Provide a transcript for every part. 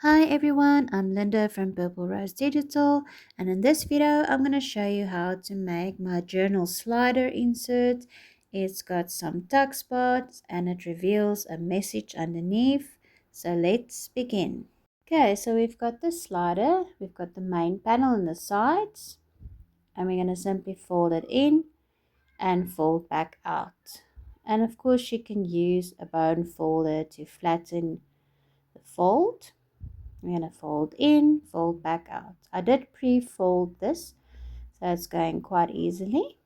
Hi everyone, I'm Linda from Purple Rose Digital, and in this video I'm going to show you how to make my journal slider insert. It's got some tuck spots and it reveals a message underneath. So let's begin. Okay, so we've got the slider, we've got the main panel on the sides, and we're going to simply fold it in and fold back out. And of course you can use a bone folder to flatten the fold. We're going to fold in, fold back out. I did pre-fold this, so it's going quite easily.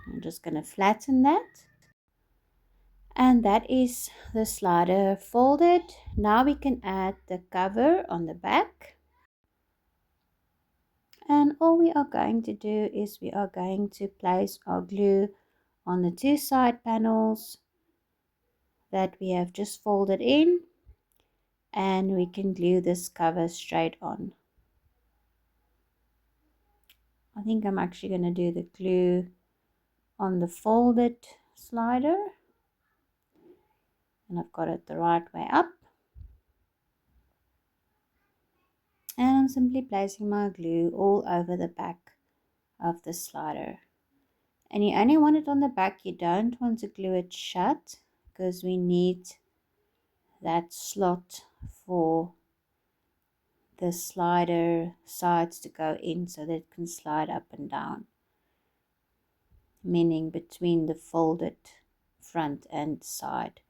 I'm just going to flatten that. And that is the slider folded. Now we can add the cover on the back. And all we are going to do is we are going to place our glue on the two side panels that we have just folded in. And we can glue this cover straight on. I think I'm actually going to do the glue on the folded slider, and I've got it the right way up, and I'm simply placing my glue all over the back of the slider. And you only want it on the back, you don't want to glue it shut because we need that slot for the slider sides to go in so that it can slide up and down, meaning between the folded front and side.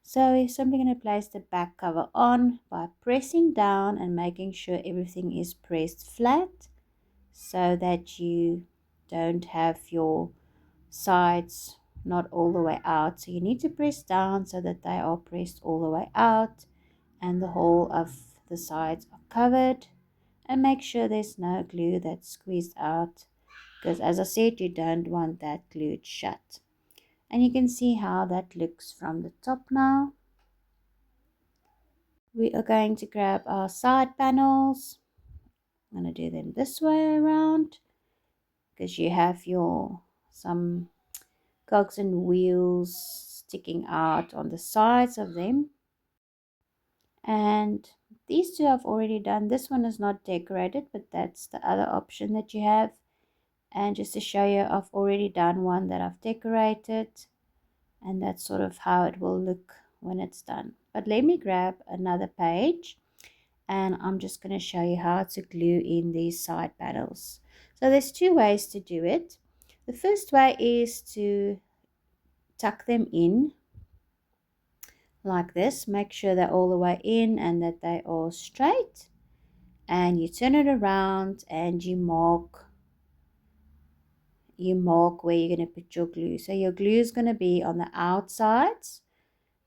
So we're simply going to place the back cover on by pressing down and making sure everything is pressed flat so that you don't have your sides not all the way out. So you need to press down so that they are pressed all the way out and the whole of the sides are covered, and make sure there's no glue that's squeezed out because, as I said, you don't want that glued shut. And you can see how that looks from the top now. We are going to grab our side panels. I'm going to do them this way around because you have your some cogs and wheels sticking out on the sides of them. And these two I've already done. This one is not decorated, but that's the other option that you have. And just to show you, I've already done one that I've decorated, and that's sort of how it will look when it's done. But let me grab another page, and I'm just going to show you how to glue in these side panels. So there's two ways to do it. The first way is to tuck them in like this. Make sure they're all the way in and that they are straight, and you turn it around and you mark where you're going to put your glue. So your glue is going to be on the outsides,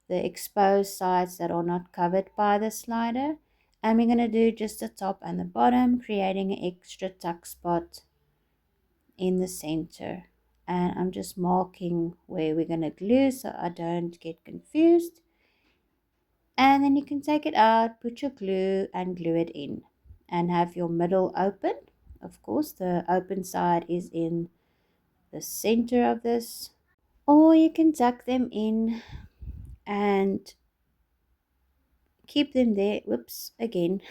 the exposed sides that are not covered by the slider, and we're going to do just the top and the bottom, creating an extra tuck spot in the center. And I'm just marking where we're going to glue so I don't get confused. And then you can take it out, put your glue and glue it in, and have your middle open. Of course, the open side is in the center of this, or you can tuck them in and keep them there. Whoops, again.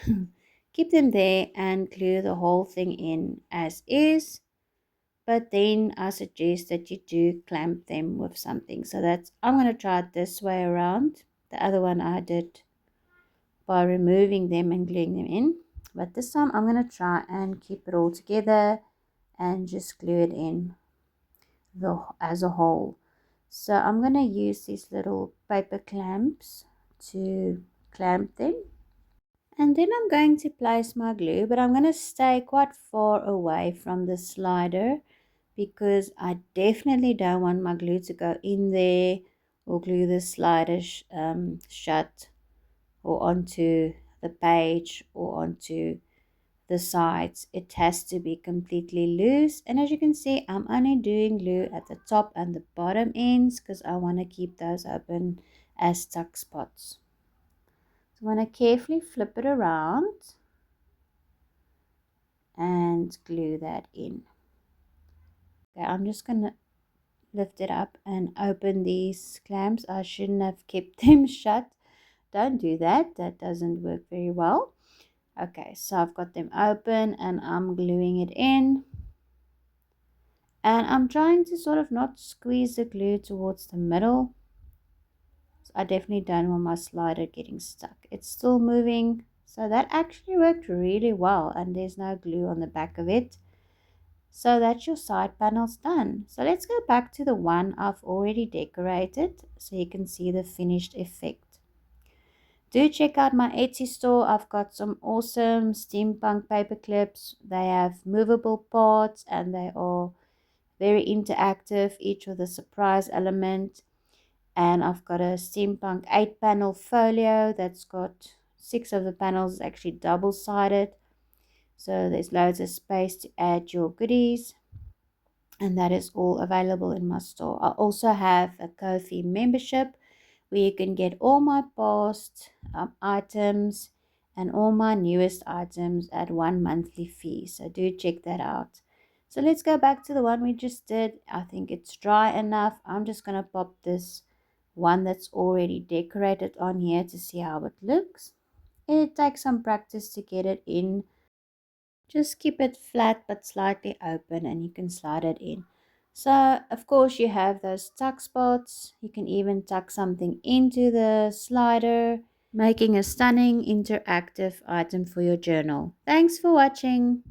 Keep them there and glue the whole thing in as is, but then I suggest that you do clamp them with something. So that's, I'm going to try it this way around. The other one I did by removing them and gluing them in, but this time I'm going to try and keep it all together and just glue it in as a whole. So I'm going to use these little paper clamps to clamp them. And then I'm going to place my glue, but I'm going to stay quite far away from the slider because I definitely don't want my glue to go in there or glue the slider shut or onto the page or onto the sides. It has to be completely loose, and as you can see, I'm only doing glue at the top and the bottom ends because I want to keep those open as tuck spots. So I'm going to carefully flip it around and glue that in. Okay, I'm just going to lift it up and open these clamps. I shouldn't have kept them shut don't do that. That doesn't work very well. Okay, so I've got them open and I'm gluing it in. And I'm trying to sort of not squeeze the glue towards the middle. So I definitely don't want my slider getting stuck. It's still moving. So that actually worked really well, and there's no glue on the back of it. So that's your side panels done. So let's go back to the one I've already decorated so you can see the finished effect. Do check out my Etsy store. I've got some awesome steampunk paper clips. They have movable parts and they are very interactive, each with a surprise element. And I've got a steampunk 8-panel folio that's got 6 of the panels actually double-sided. So there's loads of space to add your goodies. And that is all available in my store. I also have a Ko-fi membership where you can get all my past items and all my newest items at one monthly fee. So do check that out. So let's go back to the one we just did. I think it's dry enough. I'm just going to pop this one that's already decorated on here to see how it looks. It takes some practice to get it in. Just keep it flat but slightly open and you can slide it in. So of course you have those tuck spots. You can even tuck something into the slider, making a stunning interactive item for your journal. Thanks for watching.